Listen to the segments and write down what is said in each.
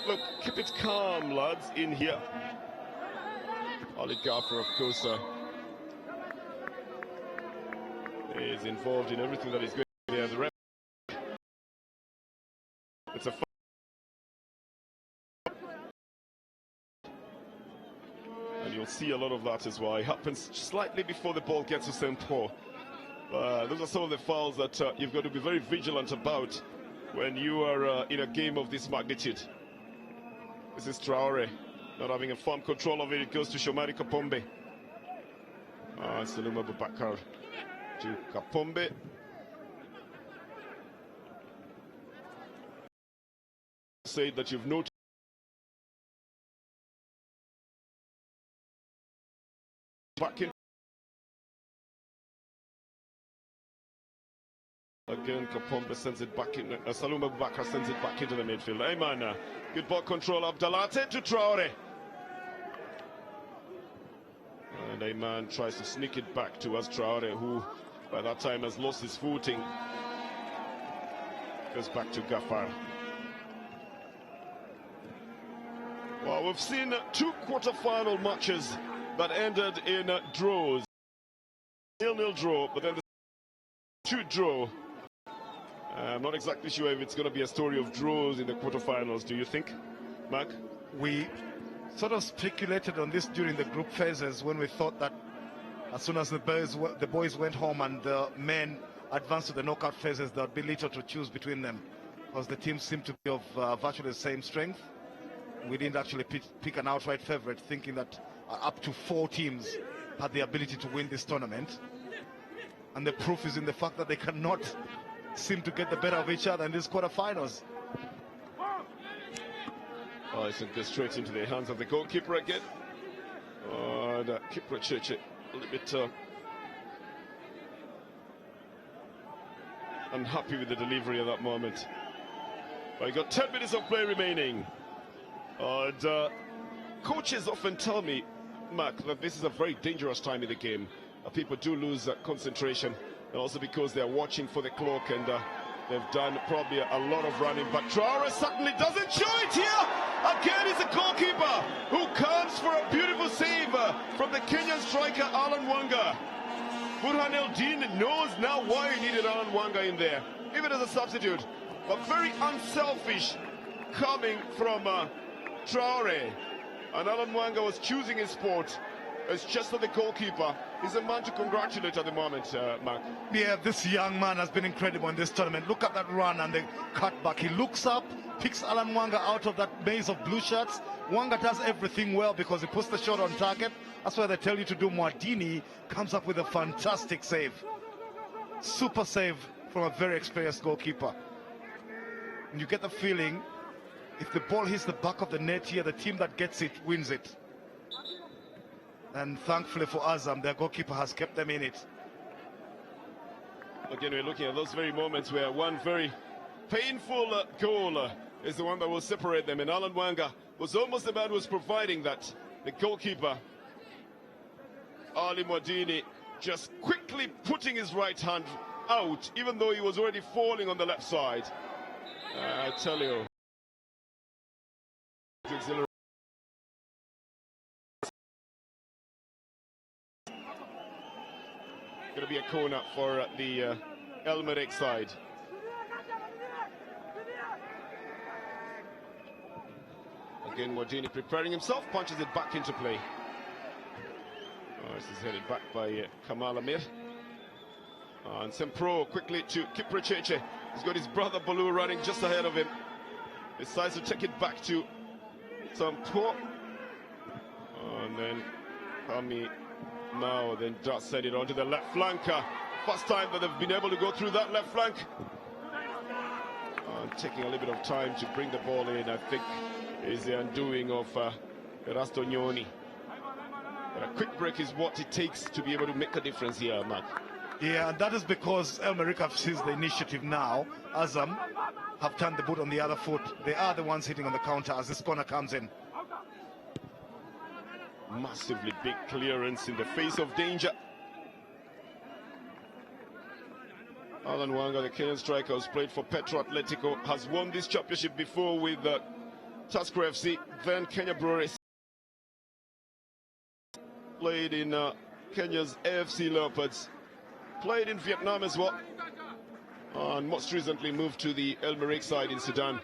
look, keep it calm, lads, in here. Ali Gaffer, of course, is involved in everything that is going there. The ref. It's a and you'll see a lot of that as well. It happens slightly before the ball gets to St. Paul. Those are some of the fouls that you've got to be very vigilant about when you are in a game of this magnitude. This is Traore not having a firm control of it. It goes to Shomari Kapombe. Saluma Bubakar to Kapombe. Say that you've noticed back in again. Kapombe sends it back in. Saluma Bubakar sends it back into the midfield. Hey man, good ball control. Abdalate to Traore, and Ayman tries to sneak it back to Traore, who by that time has lost his footing. Goes back to Gafar. Well, we've seen 2 quarter-final matches that ended in draws. 0-0 draw, but then the 2 draw. I'm not exactly sure if it's going to be a story of draws in the quarterfinals. Do you think, Mark? We sort of speculated on this during the group phases when we thought that as soon as the boys went home and the men advanced to the knockout phases, there would be little to choose between them, because the teams seemed to be of virtually the same strength. We didn't actually pick an outright favorite, thinking that up to 4 teams had the ability to win this tournament. And the proof is in the fact that they cannot seem to get the better of each other in these quarterfinals. Oh, it's going to go straight into the hands of the goalkeeper again. And Kiprechece a little bit unhappy with the delivery at that moment. But you got 10 minutes of play remaining. And coaches often tell me, Mark, that this is a very dangerous time in the game. People do lose concentration, and also because they're watching for the clock, and they've done probably a lot of running. But Traore certainly doesn't show it here. Again, it's a goalkeeper who comes for a beautiful save from the Kenyan striker Alan Wanga. Burhan El-Din knows now why he needed Alan Wanga in there, even as a substitute. But very unselfish coming from Traore. And Alan Wanga was choosing his sport as just the goalkeeper. He's a man to congratulate at the moment, Mark. Yeah, this young man has been incredible in this tournament. Look at that run and the cutback. He looks up, picks Alan Wanga out of that maze of blue shirts. Wanga does everything well because he puts the shot on target. That's why they tell you to do. Mwardini comes up with a fantastic save. Super save from a very experienced goalkeeper. And you get the feeling, if the ball hits the back of the net here, the team that gets it wins it. And thankfully for Azam, their goalkeeper has kept them in it. Again, we're looking at those very moments where one very painful goal is the one that will separate them. And Alan Wanga was almost the man who was providing that. The goalkeeper, Ali Mwardini, just quickly putting his right hand out, even though he was already falling on the left side. I tell you. Going to be a corner for the El Merreikh side. Again, Mwardini preparing himself, punches it back into play. Oh, this is headed back by Kamal Amir. And Sempro quickly to Kiprechece. He's got his brother Balu running just ahead of him. Decides to take it back to Sempro. And then Kami Mao then does send it onto the left flank. First time that they've been able to go through that left flank. Taking a little bit of time to bring the ball in, I think, is the undoing of Rastonioni. But a quick break is what it takes to be able to make a difference here, Mark. Yeah, and that is because El Merreikh have seized the initiative now. Azam have turned the boot on the other foot. They are the ones hitting on the counter as this corner comes in. Massively big clearance in the face of danger. Alan Wanga, the Kenyan striker who's played for Petro Atletico, has won this championship before with Tusker FC, then Kenya Breweries. Played in Kenya's AFC Leopards. Played in Vietnam as well. And most recently moved to the El Merreikh side in Sudan.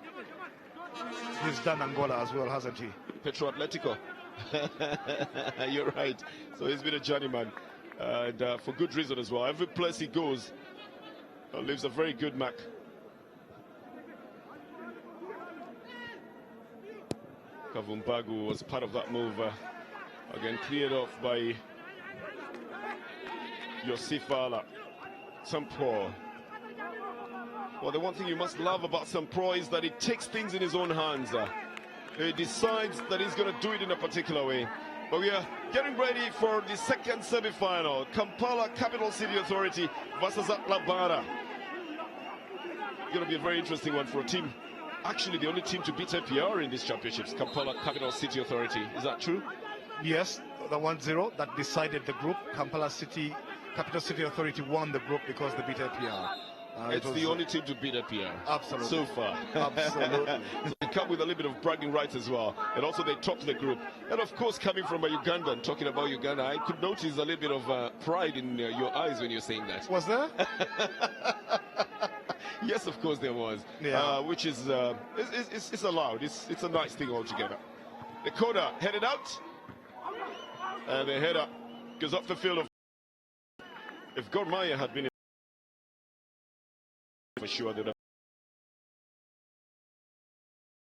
He's done Angola as well, hasn't he? Petro Atletico. You're right. So he's been a journeyman. And for good reason as well. Every place he goes, leaves a very good mark. Kavumbagu was part of that move. Again, cleared off by Yosif Ala. Sampro. Well, the one thing you must love about Sampro is that he takes things in his own hands. He decides that he's going to do it in a particular way. But we are getting ready for the second semi-final. Kampala Capital City Authority versus Atlabara. Going to be a very interesting one for a team. Actually, the only team to beat APR in these championships, Kampala Capital City Authority. Is that true? Yes, the 1-0 that decided the group. Kampala City, Capital City Authority won the group because they beat APR. It's the only team to beat APR. Absolutely. So far. Absolutely. So they come with a little bit of bragging rights as well. And also they topped the group. And of course, coming from a Ugandan, talking about Uganda, I could notice a little bit of pride in your eyes when you're saying that. Was there? Yes, of course there was. Yeah. Which is it's allowed. It's a nice thing altogether. The corner headed out. And the header goes off the field. If Gormaya had been for sure, they'd have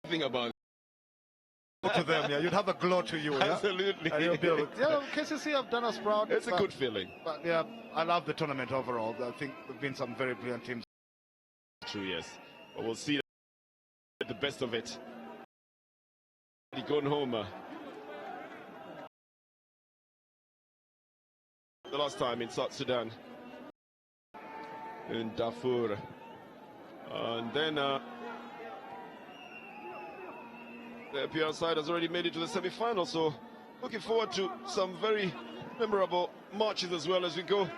nothing about it. To them, yeah, you'd have a glow to you. Yeah? Absolutely. And you'll be able to, yeah, KCC have done us proud. It's a good feeling. But yeah, I love the tournament overall. I think there've been some very brilliant teams. True, yes. But we'll see the best of it. He gone home. The last time in South Sudan, in Darfur, and then the APR side has already made it to the semi-final, so looking forward to some very memorable matches as well as we go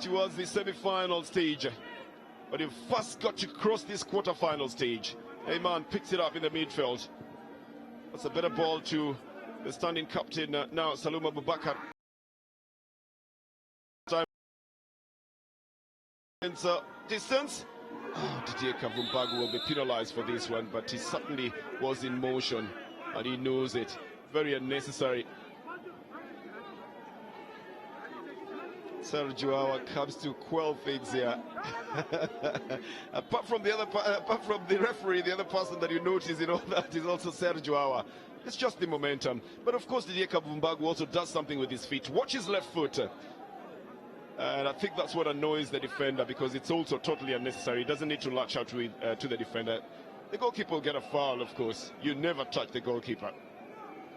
towards the semi-final stage. But you've first got to cross this quarter-final stage. Ayman picks it up in the midfield. That's a better ball to the standing captain now, Saluma Abubakar. Distance. Oh, Didier Kavumbagu will be penalized for this one, but he certainly was in motion and he knows it. Very unnecessary. Sergio Awa comes to quell things here. apart from the referee, the other person that you notice in all that is also Sergio Awa. It's just the momentum. But of course, Didier Kavumbagu also does something with his feet. Watch his left foot. And I think that's what annoys the defender, because it's also totally unnecessary. He doesn't need to latch out to the defender. The goalkeeper will get a foul, of course. You never touch the goalkeeper.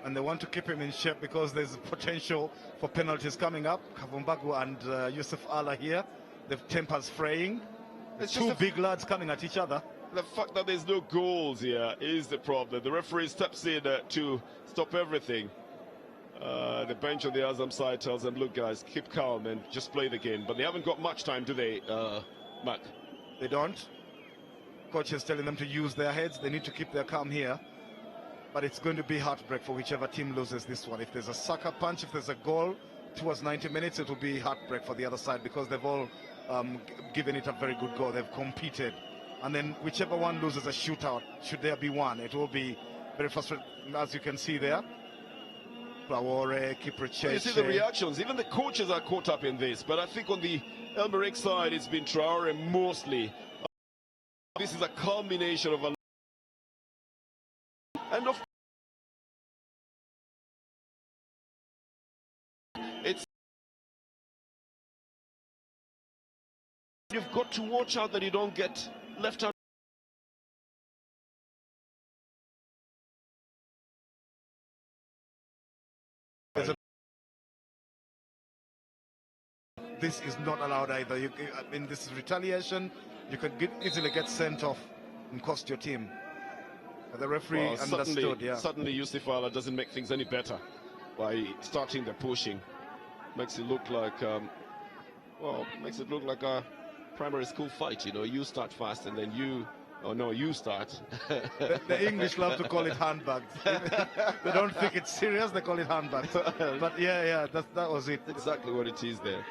And they want to keep him in shape because there's potential for penalties coming up. Kavumbagu and Yusuf Allah here. The tempers fraying. It's two big lads coming at each other. The fact that there's no goals here is the problem. The referee steps in to stop everything. The bench on the Azam side tells them, look guys, keep calm and just play the game. But they haven't got much time, do they, Mac? They don't. Coach is telling them to use their heads. They need to keep their calm here. But it's going to be heartbreak for whichever team loses this one. If there's a sucker punch, if there's a goal towards 90 minutes, it will be heartbreak for the other side, because they've all given it a very good go. They've competed. And then whichever one loses a shootout, should there be one, it will be very frustrating, as you can see there. Traore, Kipreche. You see the reactions. Even the coaches are caught up in this. But I think on the El Merreikh side, it's been Traore mostly. This is a culmination of a... And of... It's... You've got to watch out that you don't get left out. This is not allowed either. I mean, this is retaliation. You could easily get sent off and cost your team. But the referee understood, Suddenly Yusuf Allah doesn't make things any better by starting the pushing. Makes it look like, makes it look like a primary school fight. You know, you start fast and then you Oh no, you start. The English love to call it handbags. They don't think it's serious, they call it handbags. But yeah, that was it. Exactly what it is there.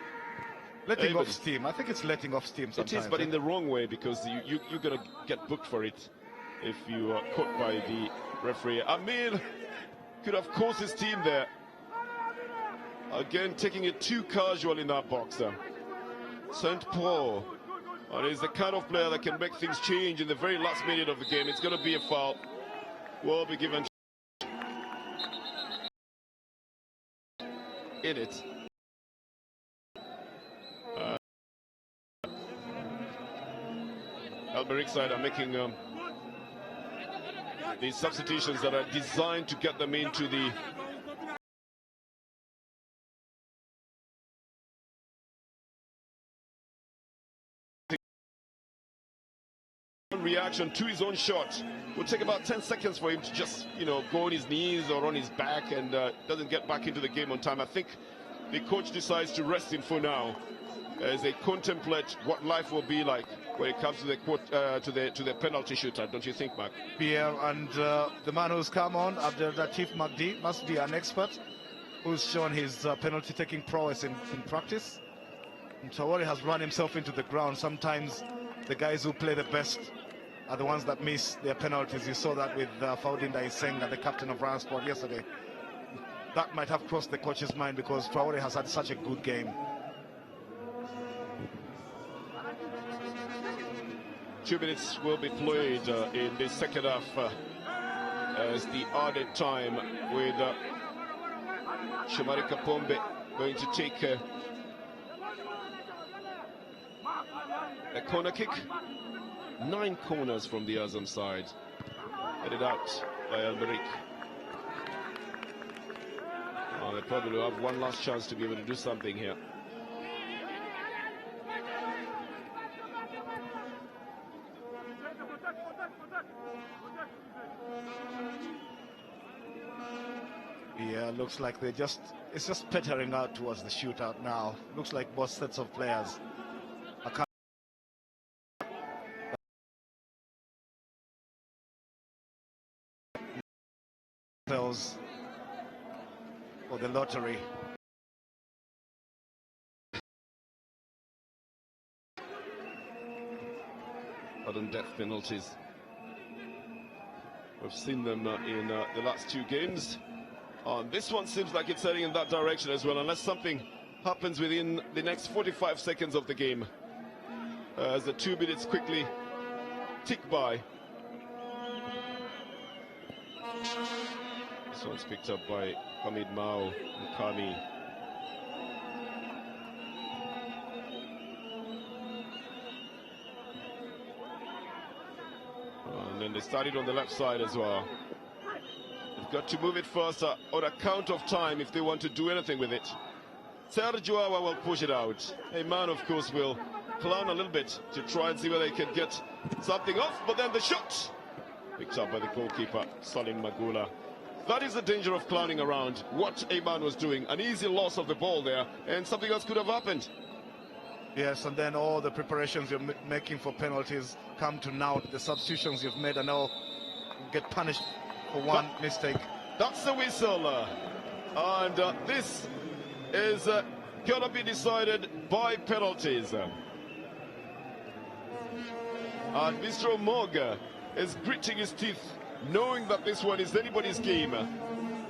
Letting off steam. I think it's letting off steam sometimes. It is, but in the wrong way, because you're going to get booked for it if you are caught by the referee. Amir could have caused his team there. Again, taking it too casual in that box there. St. Paul. And he's the kind of player that can make things change in the very last minute of the game. It's going to be a foul. Will be given in it. Alberic side are making these substitutions that are designed to get them into the reaction to his own shot. Will take about 10 seconds for him to just, go on his knees or on his back, and doesn't get back into the game on time. I think the coach decides to rest him for now as they contemplate what life will be like when it comes to the penalty shootout, don't you think, Mark? Yeah, and the man who's come on, Abdel Latif Magdi, must be an expert who's shown his penalty-taking prowess in practice. And Traore has run himself into the ground. Sometimes the guys who play the best are the ones that miss their penalties. You saw that with Faudinda Isenga, the captain of Rwanda Sport, yesterday. That might have crossed the coach's mind because Traore has had such a good game. 2 minutes will be played in the second half as the added time, with Shomari Kapombe going to take a corner kick. 9 corners from the Azam side, headed out by Alberic. They probably will have one last chance to be able to do something here. Yeah, looks like it's just petering out towards the shootout now. Looks like both sets of players are for the lottery. Sudden death penalties. We've seen them in the last 2 games. This one seems like it's heading in that direction as well, unless something happens within the next 45 seconds of the game, as the 2 minutes quickly tick by. This one's picked up by Hamid Mao Mukami. And then they started on the left side as well. They've got to move it faster on account of time if they want to do anything with it. Sergio Awa will push it out. A man, of course, will clown a little bit to try and see whether he can get something off, but then the shot picked up by the goalkeeper, Salim Magula. That is the danger of clowning around. What a man was doing, an easy loss of the ball there, and something else could have happened. Yes, and then all the preparations you're making for penalties come to naught. The substitutions you've made and now get punished for one mistake. That's the whistle. And this is going to be decided by penalties. And Mr. Moga is gritting his teeth, knowing that this one is anybody's game.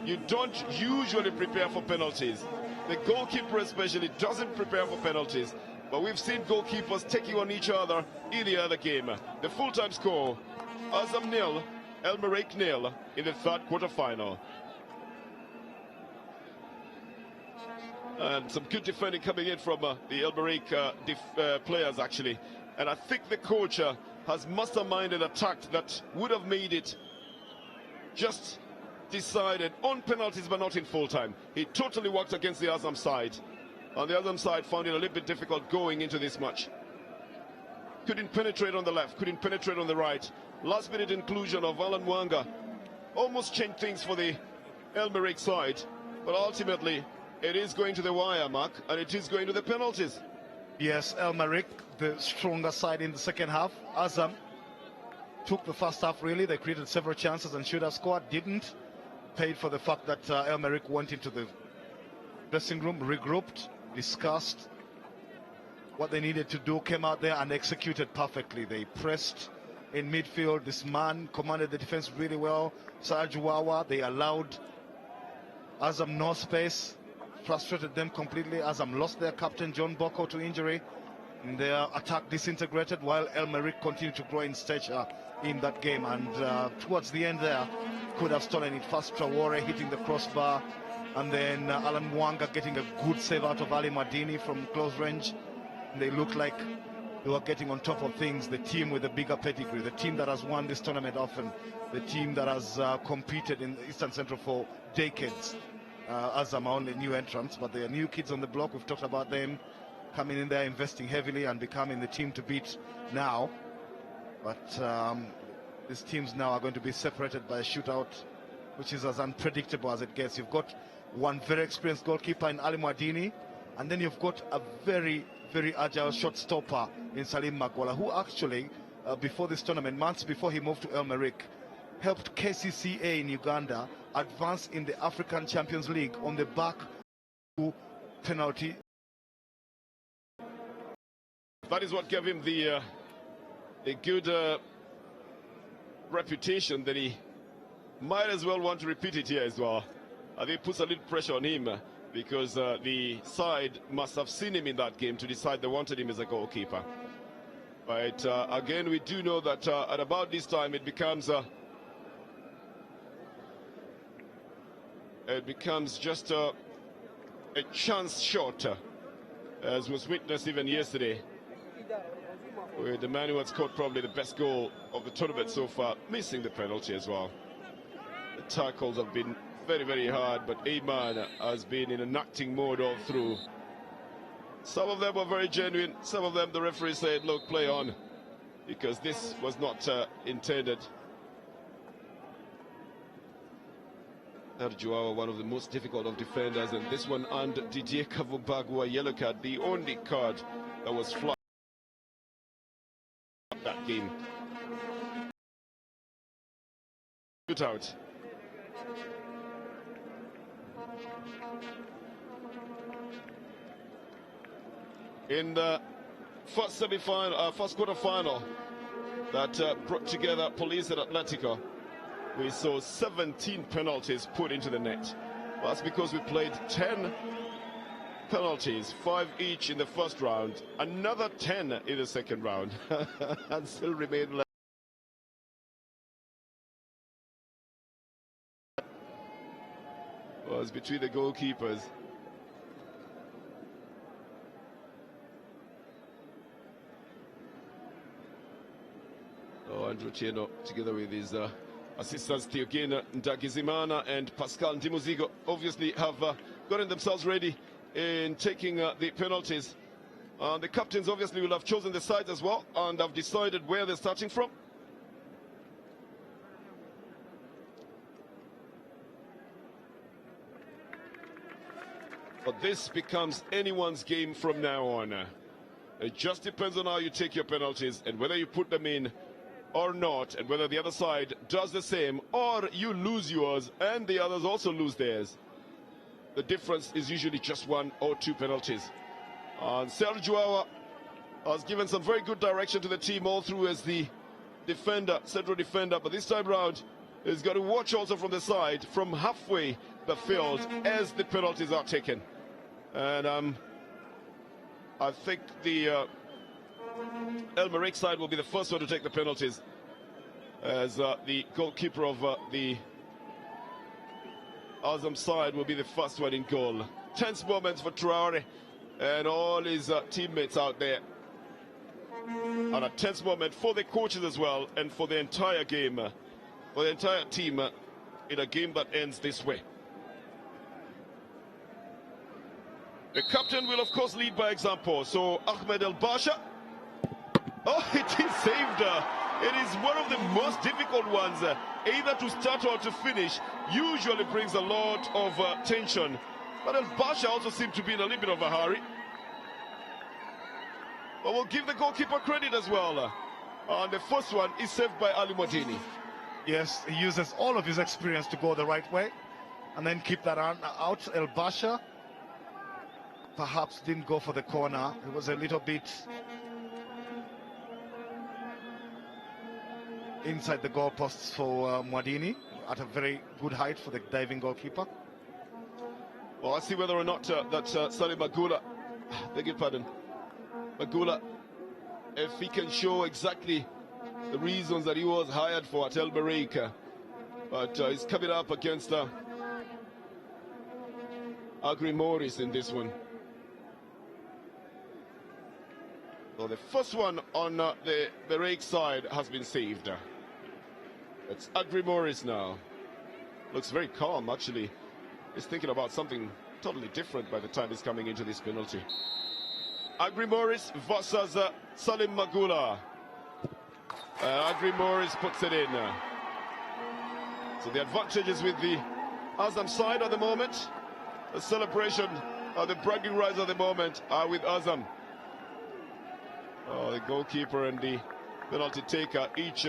You don't usually prepare for penalties. The goalkeeper especially doesn't prepare for penalties. But we've seen goalkeepers taking on each other in the other game. The full-time score, Azam 0, Elmerek 0 in the third quarter-final. And some good defending coming in from the Elmerek players, actually. And I think the coach has masterminded a tact that would have made it just decided on penalties but not in full-time. He totally worked against the Azam side. On the other side, found it a little bit difficult going into this match. Couldn't penetrate on the left, couldn't penetrate on the right. Last minute inclusion of Alan Mwanga almost changed things for the Elmerek side. But ultimately, it is going to the wire, Mark, and it is going to the penalties. Yes, Elmerek, the stronger side in the second half. Azam took the first half really. They created several chances and should have scored, didn't. Paid for the fact that Elmerick went into the dressing room, regrouped, discussed what they needed to do, came out there and executed perfectly. They pressed in midfield. This man commanded the defense really well. Serge Wawa, they allowed Azam no space, frustrated them completely. Azam lost their captain John Boko to injury. And their attack disintegrated while Elmerick continued to grow in stature in that game. And towards the end there, could have stolen it. First Traore hitting the crossbar, and then Alan Mwanga getting a good save out of Ali Madini from close range. And they looked like they were getting on top of things. The team with a bigger pedigree, the team that has won this tournament often, the team that has competed in Eastern Central for decades. Azam are only new entrants, but they are new kids on the block. We've talked about them coming in there, investing heavily and becoming the team to beat now. But these teams now are going to be separated by a shootout, which is as unpredictable as it gets. You've got one very experienced goalkeeper in Ali Mwadini, and then you've got a very, very agile shot stopper in Salim Magwala, who actually, before this tournament, months before he moved to Elmerick, helped KCCA in Uganda advance in the African Champions League on the back of penalty. That is what gave him the a good reputation that he might as well want to repeat it here as well. I think it puts a little pressure on him because the side must have seen him in that game to decide they wanted him as a goalkeeper. But again, we do know that at about this time it becomes just a chance shot, as was witnessed even yesterday, where the man who had scored probably the best goal of the tournament so far, missing the penalty as well. The tackles have been very, very hard, but Ayman has been in an acting mode all through. Some of them were very genuine. Some of them, the referee said, look, play on, because this was not intended. Arjuawa, one of the most difficult of defenders, and this one and Didier Kavubagwa, yellow card, the only card that was flagged that game. Shootout. In the first semi-final, first quarter-final that brought together Police and Atletico, we saw 17 penalties put into the net. Well, that's because we played 10 penalties, 5 each in the first round, another 10 in the second round, and still remain left. Was between the goalkeepers. Oh, Andrew Tieno, together with his assistants Theogene Ndagizimana and Pascal Ndimuzigo, obviously have gotten themselves ready in taking the penalties. The captains obviously will have chosen the sides as well and have decided where they're starting from. But this becomes anyone's game from now on. It just depends on how you take your penalties and whether you put them in or not, and whether the other side does the same, or you lose yours and the others also lose theirs. The difference is usually just 1 or 2 penalties. And Serge Wawa has given some very good direction to the team all through as the defender, central defender, but this time round he's got to watch also from the side, from halfway the field, as the penalties are taken. And I think the Elmerick side will be the first one to take the penalties, as the goalkeeper of the Azam side will be the first one in goal. Tense moments for Traore and all his teammates out there, and a tense moment for the coaches as well, and for the entire game, for the entire team, in a game that ends this way. The captain will of course lead by example, so Ahmed El Basha. Oh, it is saved. It is one of the most difficult ones, either to start or to finish. Usually brings a lot of tension. But El Basha also seemed to be in a little bit of a hurry. But we'll give the goalkeeper credit as well. And the first one is saved by Ali Modini. Yes, he uses all of his experience to go the right way and then keep that out. El Basha perhaps didn't go for the corner. It was a little bit inside the goalposts for Mwadini, at a very good height for the diving goalkeeper. Well, I see whether or not Salim Magula, beg your pardon, Magula, if he can show exactly the reasons that he was hired for at El Barika. But he's coming up against Agri Morris in this one. So the first one on the Barake side has been saved. It's Agri Morris now. Looks very calm, actually. He's thinking about something totally different by the time he's coming into this penalty. Agri Morris versus Salim Magula. Agri Morris puts it in. So the advantage is with the Azam side at the moment. The celebration, the bragging rights at the moment are with Azam. The goalkeeper and the penalty taker each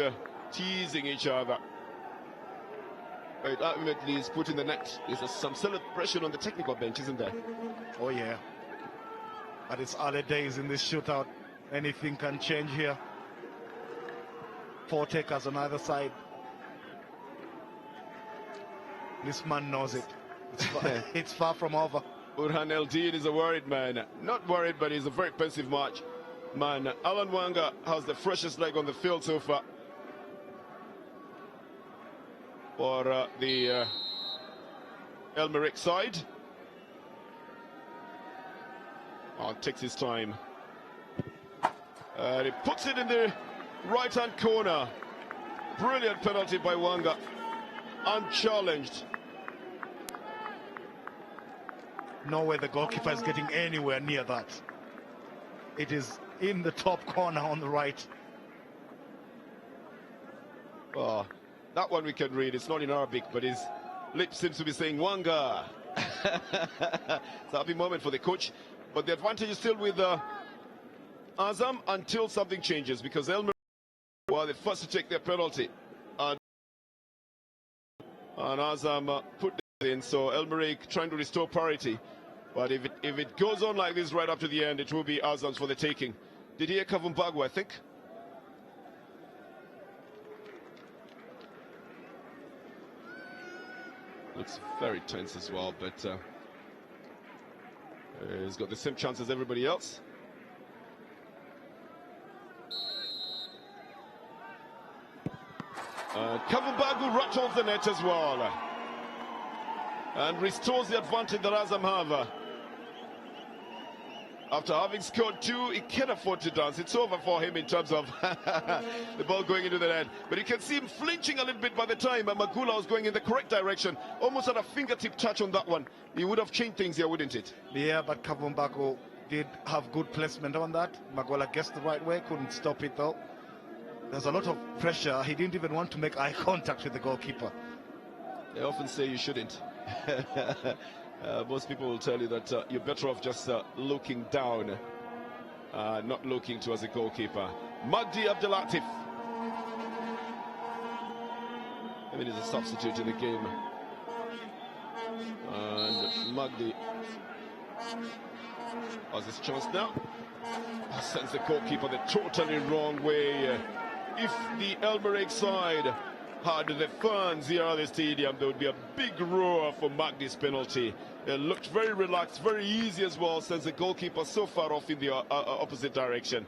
teasing each other. It ultimately is put in the net. There's some celebration on the technical bench, isn't there? Oh yeah. At its early days in this shootout, anything can change here. 4 takers on either side. This man knows it. It's far from over. Burhan Eldin is a worried man. Not worried, but he's a very pensive man. Alan Wanga has the freshest leg on the field so far. For the Elmerick side. Takes his time. And he puts it in the right-hand corner. Brilliant penalty by Wanga. Unchallenged. No way the goalkeeper is getting anywhere near that. It is in the top corner on the right. Oh, that one we can read. It's not in Arabic, but his lips seems to be saying Wanga. It's a happy moment for the coach. But the advantage is still with Azam until something changes, because Elmer were the first to take their penalty. And Azam put it in, so Elmerick trying to restore parity. But if it goes on like this right up to the end, it will be Azam's for the taking. Didier Kavumbagu, I think. Looks very tense as well, but he's got the same chance as everybody else. Kavumbagu rattles the net as well and restores the advantage that Azam have. After having scored 2, he can't afford to dance. It's over for him in terms of the ball going into the net. But you can see him flinching a little bit by the time Magula was going in the correct direction. Almost had a fingertip touch on that one. He would have changed things here, wouldn't it? Yeah, but Kavumbagu did have good placement on that. Magula guessed the right way, couldn't stop it though. There's a lot of pressure. He didn't even want to make eye contact with the goalkeeper. They often say you shouldn't. Most people will tell you that you're better off just looking down, not looking towards the goalkeeper. Magdi Abdelatif. I mean, he's a substitute in the game. And Magdi has his chance now. Sends the goalkeeper the totally wrong way. If the Elmerick side had the fans here at the stadium, there would be a big roar for Magdi's penalty. It looked very relaxed, very easy as well, since the goalkeeper so far off in the opposite direction.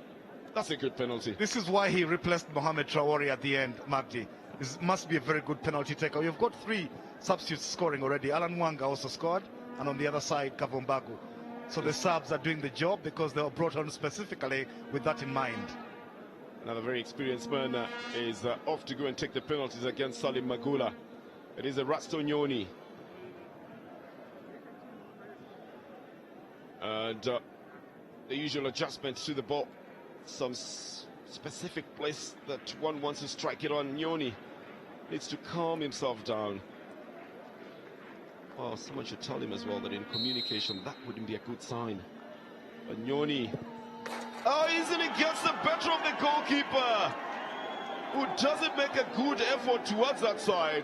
That's a good penalty. This is why he replaced Mohamed Traore at the end, Magdi. This must be a very good penalty taker. You've got 3 substitutes scoring already. Alan Wanga also scored, and on the other side, Kavumbagu. So the subs are doing the job because they were brought on specifically with that in mind. Another very experienced man is off to go and take the penalties against Salim Magula. It is a Rastonyoni. And the usual adjustments to the ball. Some specific place that one wants to strike it on. Nyoni needs to calm himself down. Well, someone should tell him as well that in communication that wouldn't be a good sign. But Nyoni, easily gets the better of the goalkeeper. who doesn't make a good effort towards that side.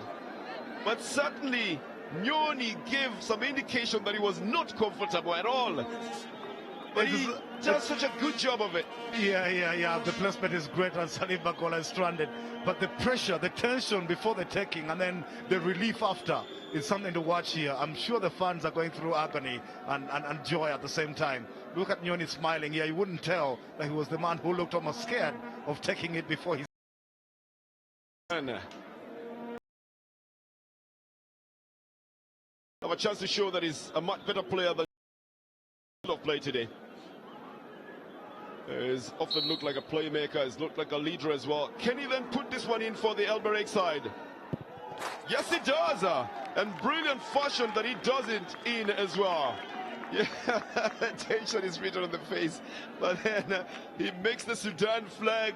But certainly, Nyoni gave some indication that he was not comfortable at all. But he does such a good job of it. Yeah. The placement is great and Salim Bagola is stranded. But the pressure, the tension before the taking and then the relief after is something to watch here. I'm sure the fans are going through agony and joy at the same time. Look at Nyoni smiling here. You wouldn't tell that he was the man who looked almost scared of taking it before he... Have a chance to show that he's a much better player than of play today. He's often looked like a playmaker, he's looked like a leader as well. Can he then put this one in for the Elbereg side? Yes, he does, and brilliant fashion that he does it in as well. Yeah, tension is written on the face, but then he makes the Sudan flag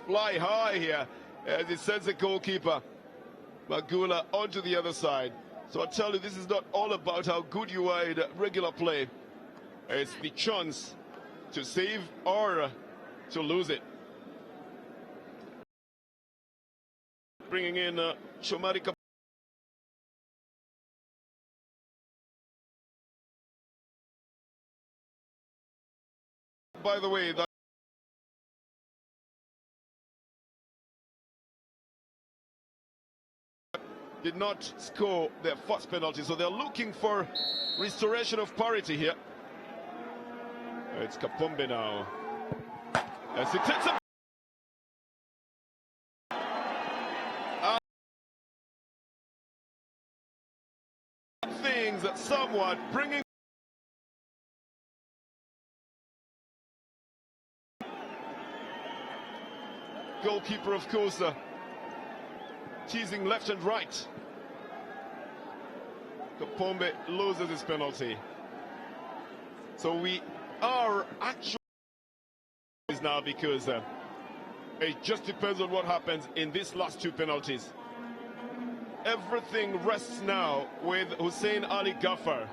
fly high here as he sends the goalkeeper Magula onto the other side. So I tell you, this is not all about how good you are in regular play. It's the chance to save or to lose it. Bringing in Shomarika. By the way, that did not score their first penalty, so they're looking for restoration of parity here. It's Kapombe now. As he takes a things that somewhat bringing goalkeeper, of course, teasing left and right. Kapombe loses his penalty. So we are actually now because it just depends on what happens in these last two penalties. Everything rests now with Hussein Ali Ghaffar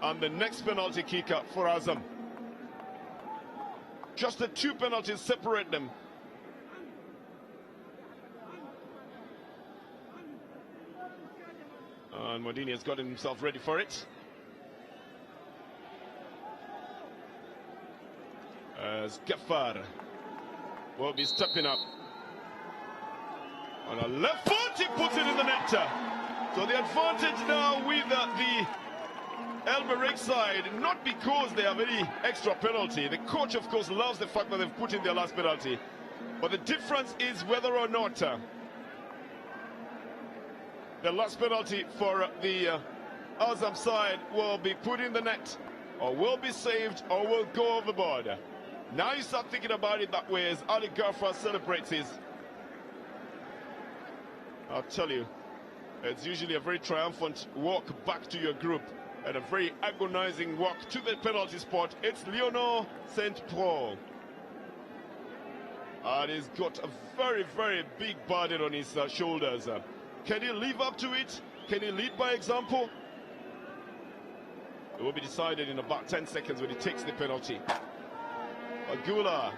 and the next penalty kicker for Azam. Just the two penalties separate them. And Modini has gotten himself ready for it. As Ghaffar will be stepping up. On a left foot, he puts it in the net. So the advantage now with the Elbereg side, not because they have any extra penalty. The coach, of course, loves the fact that they've put in their last penalty. But the difference is whether or not the last penalty for the Azam side will be put in the net, or will be saved, or will go overboard. Now you start thinking about it that way as Ali Ghaffar celebrates his. I'll tell you, it's usually a very triumphant walk back to your group and a very agonizing walk to the penalty spot. It's Lionel Saint-Pro. And he's got a very, very big burden on his shoulders. Can he live up to it? Can he lead by example? It will be decided in about 10 seconds when he takes the penalty. Agula.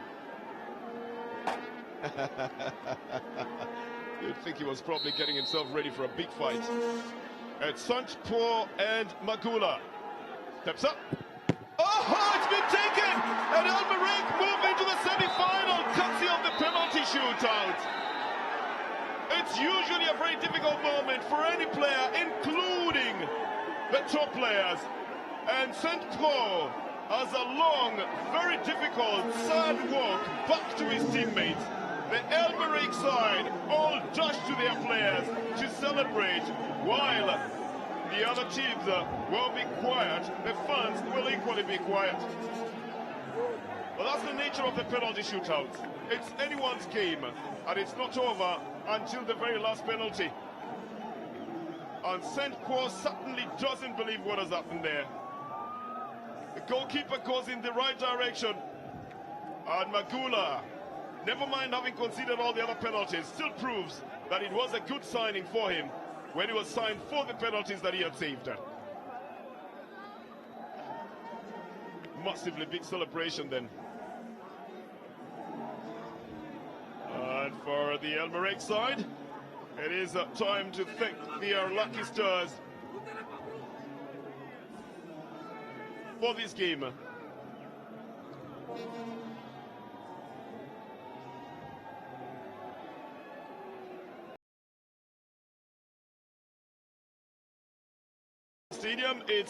You'd think he was probably getting himself ready for a big fight. It's Saint-Pro and Magula. Steps up. Oh, it's been taken! And Elbereg move into the semi-final, courtesy of the penalty shootout. It's usually a very difficult moment for any player, including the top players. And Saint-Pro has a long, very difficult, sad walk back to his teammates. The Elbereg side all dash to their players to celebrate, while the other teams will be quiet. The fans will equally be quiet. But that's the nature of the penalty shootout. It's anyone's game, and it's not over until the very last penalty. And Saint-Pro certainly doesn't believe what has happened there. The goalkeeper goes in the right direction, and Magula, never mind having conceded all the other penalties, still proves that it was a good signing for him when he was signed for the penalties that he had saved. Massively big celebration then. And And for the Elmerek side, it is time to thank their lucky stars for this game. Stadium, it's